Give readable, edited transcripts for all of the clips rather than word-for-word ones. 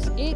SA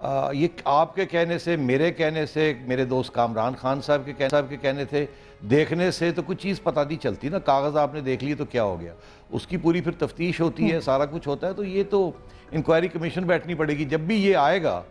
یہ آپ کے کہنے سے، میرے کہنے سے، میرے دوست کامران خان صاحب کے کہنے تھے، دیکھنے سے تو کچھ چیز پتہ نہیں چلتی نا. کاغذ آپ نے دیکھ لی تو کیا ہو گیا؟ اس کی پوری پھر تفتیش ہوتی ہے، سارا کچھ ہوتا ہے. تو یہ تو انکوائری کمیشن بیٹھنی پڑے گی. جب بھی یہ آئے گا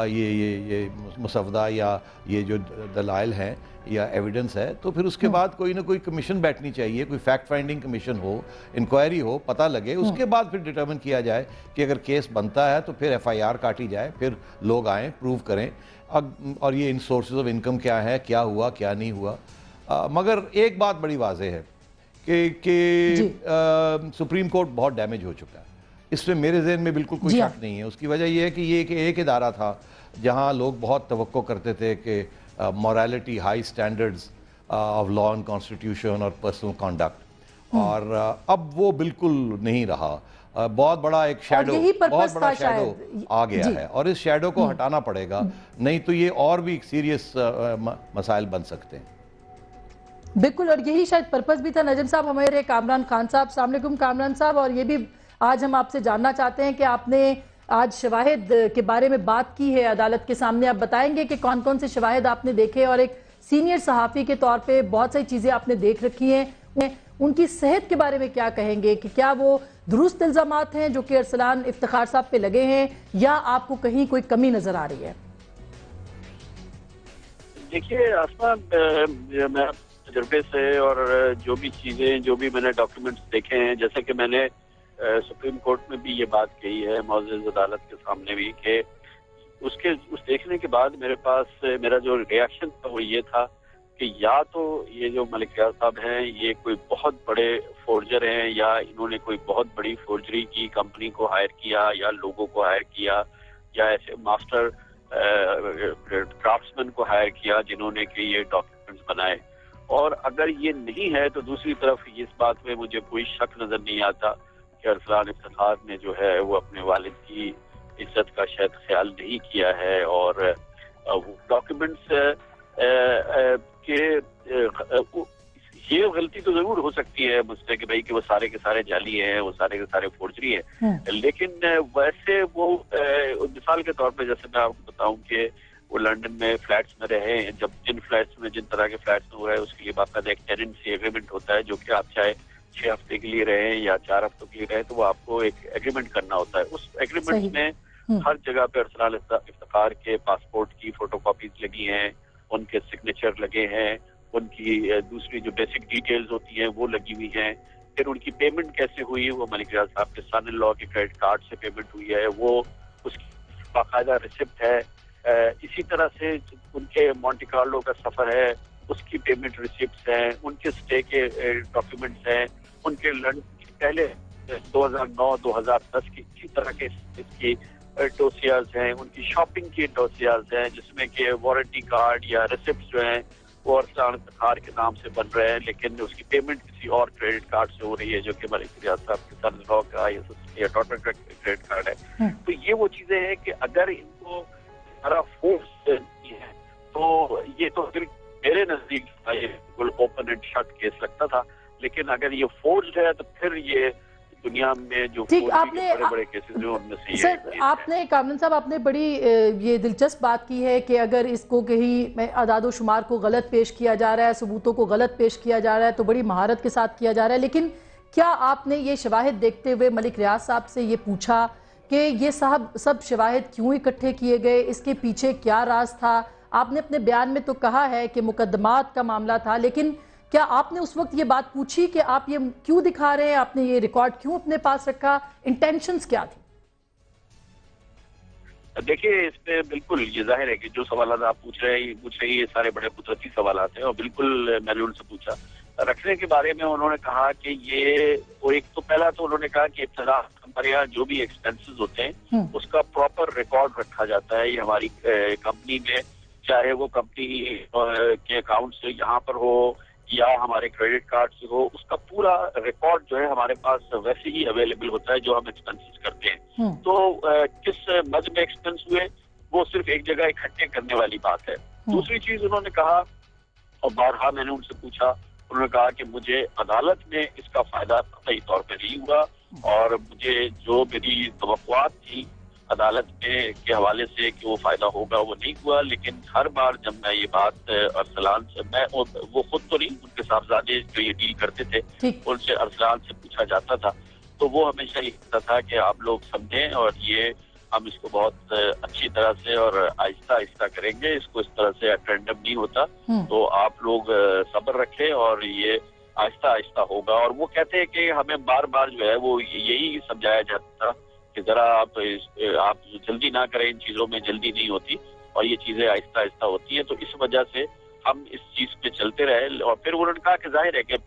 یہ مسودہ یا یہ جو دلائل ہیں یا ایویڈنس ہے، تو پھر اس کے بعد کوئی نہ کوئی کمیشن بیٹھنی چاہیے، کوئی فیکٹ فائنڈنگ کمیشن ہو، انکوائری ہو، پتہ لگے. اس کے بعد پھر ڈٹرمن کیا جائے کہ اگر کیس بنتا ہے تو پھر ایف آئی آر کاٹی جائے، پھر لوگ آئیں پروو کریں اور یہ ان سورسز آف انکم کیا ہے، کیا ہوا کیا نہیں ہوا. مگر ایک بات بڑی واضح ہے کہ سپریم کورٹ بہت ڈیمیج ہو چکا ہے. اس میں میرے ذہن میں بالکل کوئی شک نہیں ہے. اس کی وجہ یہ ہے کہ یہ ایک ادارہ تھا جہاں لوگ بہت توقع کرتے تھے کہ morality, high standards of law and constitution اور پرسنل کانڈکٹ، اور اب وہ بالکل نہیں رہا. بہت بڑا ایک شیڈو آ گیا ہے اور اس شیڈو کو ہٹانا پڑے گا، نہیں تو یہ اور بھی سیریس مسائل بن سکتے ہیں. بالکل، اور یہی شاید پرپس بھی تھا. نجم صاحب، ہمارے کامران خان صاحب، السلام علیکم کامران صاحب. اور یہ بھی آج ہم آپ سے جاننا چاہتے ہیں کہ آپ نے آج شواہد کے بارے میں بات کی ہے عدالت کے سامنے. آپ بتائیں گے کہ کون کون سے شواہد آپ نے دیکھے، اور ایک سینئر صحافی کے طور پہ بہت ساری چیزیں آپ نے دیکھ رکھی ہیں، ان کی صحت کے بارے میں کیا کہیں گے؟ کہ کیا وہ درست الزامات ہیں جو کہ ارسلان افتخار صاحب پہ لگے ہیں، یا آپ کو کہیں کوئی کمی نظر آ رہی ہے؟ دیکھیے آسما، میں تجربے سے اور جو بھی چیزیں، جو بھی میں نے ڈاکیومنٹس دیکھے ہیں، جیسے کہ میں نے سپریم کورٹ میں بھی یہ بات کہی ہے، معزز عدالت کے سامنے بھی، کہ اس دیکھنے کے بعد میرے پاس میرا جو ریاکشن تھا وہ یہ تھا کہ یا تو یہ جو ملک ریاض صاحب ہیں یہ کوئی بہت بڑے فورجر ہیں، یا انہوں نے کوئی بہت بڑی فورجری کی کمپنی کو ہائر کیا یا لوگوں کو ہائر کیا، یا ایسے ماسٹر کرافٹسمین کو ہائر کیا جنہوں نے کہ یہ ڈاکیومنٹس بنائے. اور اگر یہ نہیں ہے تو دوسری طرف اس بات میں مجھے کوئی شک نظر نہیں آتا کہ ارسلان افتخار نے جو ہے وہ اپنے والد کی عزت کا شاید خیال نہیں کیا ہے. اور ڈاکیومنٹس کہ یہ غلطی تو ضرور ہو سکتی ہے مجھ سے کہ بھائی کہ وہ سارے کے سارے جعلی ہیں، وہ سارے کے سارے فورجری ہیں، لیکن ویسے وہ مثال کے طور پہ جیسے میں آپ کو بتاؤں کہ وہ لنڈن میں فلیٹس میں رہے ہیں. جب جن فلیٹس میں، جن طرح کے فلیٹس میں ہو رہا ہے، اس کے لیے باقاعدہ ایک ٹیننسی ایگریمنٹ ہوتا ہے، جو کہ آپ چاہے 6 ہفتے کے لیے رہیں یا 4 ہفتوں کے لیے رہیں تو وہ آپ کو ایک ایگریمنٹ کرنا ہوتا ہے. اس ایگریمنٹ میں ہر جگہ پہ ارسلان افتخار کے پاسپورٹ کی فوٹو کاپیز لگی ہیں، ان کے سگنیچر لگے ہیں، ان کی دوسری جو بیسک ڈیٹیلز ہوتی ہیں وہ لگی ہوئی ہیں. پھر ان کی پیمنٹ کیسے ہوئی، وہ ملک ریاض صاحب کے سن ان لا کے کریڈٹ کارڈ سے پیمنٹ ہوئی ہے، وہ اس کی باقاعدہ ریسپٹ ہے. اسی طرح سے ان کے مونٹی کارلو کا سفر ہے، اس کی پیمنٹ ریسپٹس ہیں، ان کے اسٹے کے ڈاکیومنٹس ہیں، ان کے پہلے 2009-2010 کی اسی طرح کے اس کی ڈوسیاز ہیں، ان کی شاپنگ کی ڈوسیاز ہیں جس میں کہ وارنٹی کارڈ یا ریسپٹس جو ہیں وہ ارسلان افتخار کے نام سے بن رہے ہیں، لیکن اس کی پیمنٹ کسی اور کریڈٹ کارڈ سے ہو رہی ہے جو کہ ملک ریاض صاحب کے سن لا کا یا ڈاٹر کا کریڈٹ کارڈ ہے. تو یہ وہ چیزیں ہیں کہ اگر ان کو سارا فورس ہے تو یہ تو پھر میرے نزدیک یہ بالکل اوپن اینڈ شٹ کیس لگتا تھا. لیکن اگر یہ فورسڈ ہے تو پھر یہ دنیا میں جو بڑے بڑے کیسز ہیں ان میں سے سر، آپ نے کامران صاحب آپ نے بڑی یہ دلچسپ بات کی ہے کہ اگر اس کو کہیں اعداد و شمار کو غلط پیش کیا جا رہا ہے، ثبوتوں کو غلط پیش کیا جا رہا ہے تو بڑی مہارت کے ساتھ کیا جا رہا ہے. لیکن کیا آپ نے یہ شواہد دیکھتے ہوئے ملک ریاض صاحب سے یہ پوچھا کہ یہ سب شواہد کیوں اکٹھے کیے گئے، اس کے پیچھے کیا راز تھا؟ آپ نے اپنے بیان میں تو کہا ہے کہ مقدمات کا معاملہ تھا، لیکن کیا آپ نے اس وقت یہ بات پوچھی کہ آپ یہ کیوں دکھا رہے ہیں، آپ نے یہ ریکارڈ کیوں اپنے پاس رکھا، انٹینشنز کیا تھی؟ دیکھیے اس میں بالکل یہ ظاہر ہے کہ جو سوالات آپ پوچھ رہے ہیں یہ سارے بڑے قدرتی سوالات ہیں، اور بالکل میں نے ان سے پوچھا. رکھنے کے بارے میں انہوں نے کہا کہ یہ، اور ایک تو پہلا تو انہوں نے کہا کہ ابتدا ہمارے یہاں جو بھی ایکسپینسز ہوتے ہیں اس کا پراپر ریکارڈ رکھا جاتا ہے. یہ ہماری کمپنی میں، چاہے وہ کمپنی کے اکاؤنٹ سے یہاں پر ہو یا ہمارے کریڈٹ کارڈ سے ہو، اس کا پورا ریکارڈ جو ہے ہمارے پاس ویسے ہی اویلیبل ہوتا ہے جو ہم ایکسپینسز کرتے ہیں. تو کس مد میں ایکسپینس ہوئے وہ صرف ایک جگہ اکٹھے کرنے والی بات ہے. دوسری چیز انہوں نے کہا، اور بارہا میں نے ان سے پوچھا، انہوں نے کہا کہ مجھے عدالت میں اس کا فائدہ قطعی طور پہ نہیں ہوا، اور مجھے جو میری توقعات تھی عدالت کے حوالے سے کہ وہ فائدہ ہوگا وہ نہیں ہوا. لیکن ہر بار جب میں یہ بات ارسلان سے, میں وہ خود تو نہیں, ان کے صاحبزادے جو یہ ڈیل کرتے تھے ان سے ارسلان سے پوچھا جاتا تھا, تو وہ ہمیشہ یہ کہتا تھا کہ آپ لوگ سمجھیں اور یہ ہم اس کو بہت اچھی طرح سے اور آہستہ آہستہ کریں گے, اس کو اس طرح سے ریفرینڈم نہیں ہوتا, تو آپ لوگ صبر رکھیں اور یہ آہستہ آہستہ ہوگا. اور وہ کہتے ہیں کہ ہمیں بار بار جو ہے وہ یہی سمجھایا جاتا تھا کہ ذرا آپ جلدی نہ کریں, ان چیزوں میں جلدی نہیں ہوتی اور یہ چیزیں آہستہ آہستہ ہوتی ہیں. تو اس وجہ سے ہم اس چیز پہ چلتے رہے. اور پھر انہوں نے کہا کہ ظاہر ہے کہ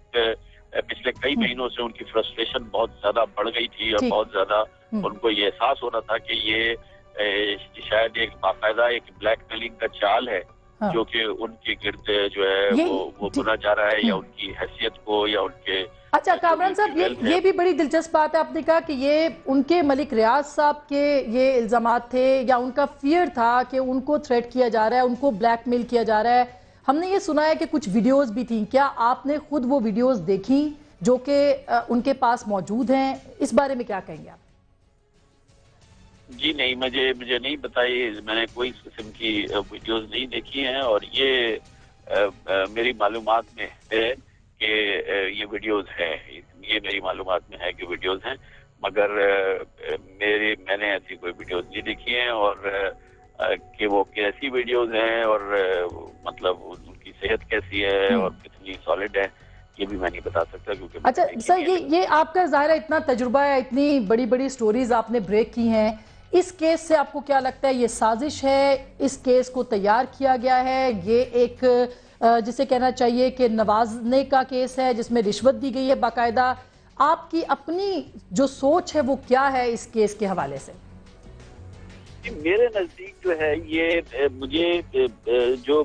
پچھلے کئی مہینوں سے ان کی فرسٹریشن بہت زیادہ بڑھ گئی تھی اور بہت زیادہ ان کو یہ احساس ہو رہا تھا کہ یہ شاید ایک باقاعدہ ایک بلیک میلنگ کا چال ہے جو کہ ان کے گرد جو ہے وہ بنا جا رہا ہے, یا ان کی حیثیت کو یا ان کے. اچھا کامران صاحب, یہ بھی بڑی دلچسپ بات ہے, آپ نے کہا کہ یہ ان کے ملک ریاض صاحب کے یہ الزامات تھے یا ان کا فیئر تھا کہ ان کو تھریٹ کیا جا رہا ہے, ان کو بلیک میل کیا جا رہا ہے. ہم نے یہ سنا ہے کہ کچھ ویڈیوز بھی تھیں, کیا آپ نے خود وہ ویڈیوز دیکھی جو کہ ان کے پاس موجود ہیں؟ اس بارے میں کیا کہیں گے آپ؟ جی نہیں, مجھے نہیں بتائی, میں نے کوئی اس قسم کی ویڈیوز نہیں دیکھی ہیں, اور یہ میری معلومات میں ہے کہ یہ ویڈیوز ہیں, یہ میری معلومات میں ہے کہ ویڈیوز ہیں, مگر میں نے ایسی کوئی ویڈیوز نہیں دیکھی ہیں, اور کہ وہ کیسی ویڈیوز ہیں اور مطلب ان کی صحت کیسی ہے اور کتنی سالڈ ہے, یہ بھی میں نہیں بتا سکتا کیونکہ. اچھا سر, یہ آپ کا ظاہر ہے اتنا تجربہ ہے, اتنی بڑی بڑی سٹوریز آپ نے بریک کی ہیں, اس کیس سے آپ کو کیا لگتا ہے یہ سازش ہے, اس کیس کو تیار کیا گیا ہے, یہ ایک جسے کہنا چاہیے کہ نوازنے کا کیس ہے جس میں رشوت دی گئی ہے باقاعدہ؟ آپ کی اپنی جو سوچ ہے وہ کیا ہے اس کیس کے حوالے سے؟ میرے نزدیک جو ہے یہ مجھے جو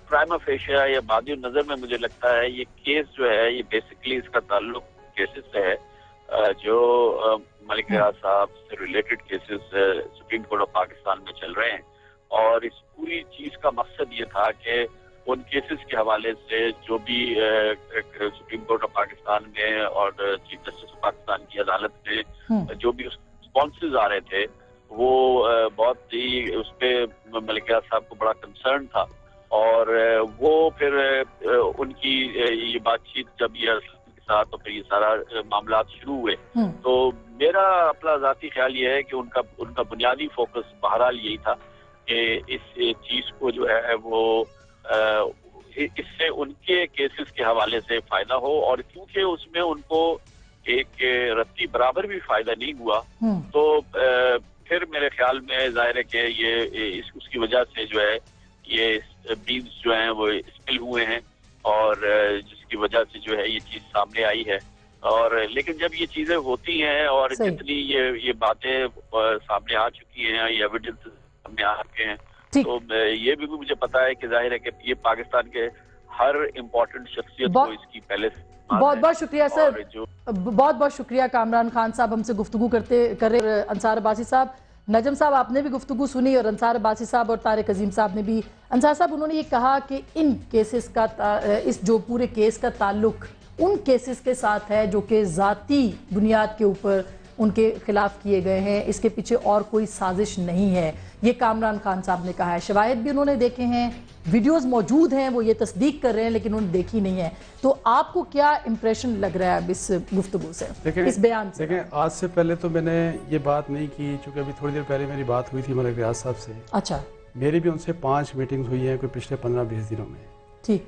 پرائما فیشیا یا بادی نظر میں مجھے لگتا ہے یہ کیس جو ہے یہ بیسکلی اس کا تعلق کیسز سے ہے جو ملک ریاض صاحب سے related cases supreme court of Pakistan میں چل رہے ہیں, اور اس پوری چیز کا مقصد یہ تھا کہ ان کیسز کے حوالے سے جو بھی سپریم کورٹ آف پاکستان میں اور چیف جسٹس آف پاکستان کی عدالت میں جو بھی رسپانسز آ رہے تھے وہ بہت ہی اس پہ ملک ریاض صاحب کو بڑا کنسرن تھا, اور وہ پھر ان کی یہ بات چیت جب یہ کے ساتھ تو پھر یہ سارا معاملات شروع ہوئے, تو میرا اپنا ذاتی خیال یہ ہے کہ ان کا بنیادی فوکس بہرحال یہی تھا کہ اس چیز کو جو ہے وہ اس سے ان کے کیسز کے حوالے سے فائدہ ہو, اور کیونکہ اس میں ان کو ایک رتی برابر بھی فائدہ نہیں ہوا تو پھر میرے خیال میں ظاہر ہے کہ یہ اس کی وجہ سے جو ہے یہ بینز جو ہیں وہ اسپل ہوئے ہیں, اور جس کی وجہ سے جو ہے یہ چیز سامنے آئی ہے. اور لیکن جب یہ چیزیں ہوتی ہیں اور جتنی یہ باتیں سامنے آ چکی ہیں, یہ ایویڈنس سامنے آ چکے ہیں, تو یہ بھی مجھے پتا ہے کہ ظاہر ہے کہ یہ پاکستان کے ہر امپورٹنٹ شخصیت کو اس کی پہلے سے بہت بہت شکریہ سر, بہت بہت شکریہ کامران خان صاحب ہم سے گفتگو کر رہے. انصار عباسی صاحب, نجم صاحب آپ نے بھی گفتگو سنی, اور انصار عباسی صاحب اور طارق عظیم صاحب نے بھی. انصار صاحب انہوں نے یہ کہا کہ ان کیسز کا اس جو پورے کیس کا تعلق ان کیسز کے ساتھ ہے جو کہ ذاتی بنیاد کے اوپر ان کے خلاف کیے گئے ہیں, اس کے پیچھے اور کوئی سازش نہیں ہے, یہ کامران خان صاحب نے کہا ہے. شواہد بھی انہوں نے دیکھے ہیں, ویڈیوز موجود ہیں, وہ یہ تصدیق کر رہے ہیں لیکن انہوں نے دیکھی نہیں ہے. تو آپ کو کیا امپریشن لگ رہا ہے اب اس گفتگو سے, اس بیان سے؟ دیکھیں آج سے پہلے تو میں نے یہ بات نہیں کی, چونکہ ابھی تھوڑی دیر پہلے میری بات ہوئی تھی ملک ریاض صاحب سے. اچھا, میری بھی ان سے 5 میٹنگز ہوئی ہیں کوئی پچھلے 15-20 دنوں میں. ٹھیک,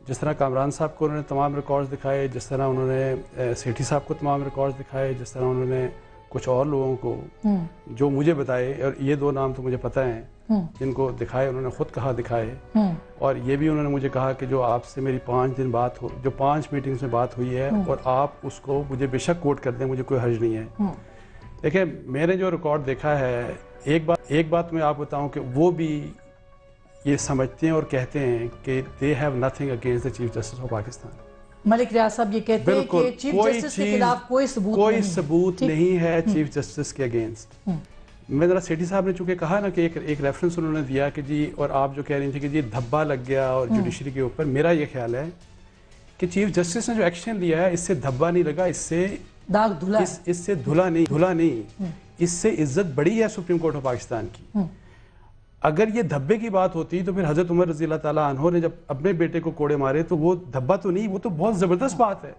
جس طرح کامران صاحب کو انہوں نے تمام ریکارڈز دکھائے, جس طرح انہوں نے سیٹھی صاحب کو تمام ریکارڈز دکھائے, جس طرح انہوں نے کچھ اور لوگوں کو جو مجھے بتائے, اور یہ 2 نام تو مجھے پتہ ہیں جن کو دکھائے, انہوں نے خود کہا دکھائے, اور یہ بھی انہوں نے مجھے کہا کہ جو آپ سے میری 5 دن بات ہو, جو 5 میٹنگز میں بات ہوئی ہے, اور آپ اس کو مجھے بے شک کوٹ کر دیں, مجھے کوئی حرج نہیں ہے. دیکھیں میں نے جو ریکارڈ دیکھا ہے, ایک بات میں آپ بتاؤں کہ وہ بھی یہ سمجھتے ہیں اور کہتے ہیں کہ they have nothing against the Chief Justice of Pakistan. ملک ریاض صاحب یہ کہتے ہیں کہ چیف جسٹس کے خلاف کوئی ثبوت نہیں ہے چیف جسٹس کے اگینسٹ. میں ذرا سیٹھی صاحب نے چونکہ کہا نا کہ ایک ریفرنس انہوں نے دیا کہ جی, اور آپ جو کہہ رہی تھی کہ جی دھبا لگ گیا اور جوڈیشری کے اوپر, میرا یہ خیال ہے کہ چیف جسٹس نے جو ایکشن لیا ہے اس سے دھبا نہیں لگا, اس سے دھلا نہیں. اس سے عزت بڑی ہے سپریم کورٹ آف پاکستان کی. اگر یہ دھبے کی بات ہوتی تو پھر حضرت عمر رضی اللہ تعالیٰ عنہ نے جب اپنے بیٹے کو کوڑے مارے تو وہ دھبا تو نہیں, وہ تو بہت زبردست بات ہے.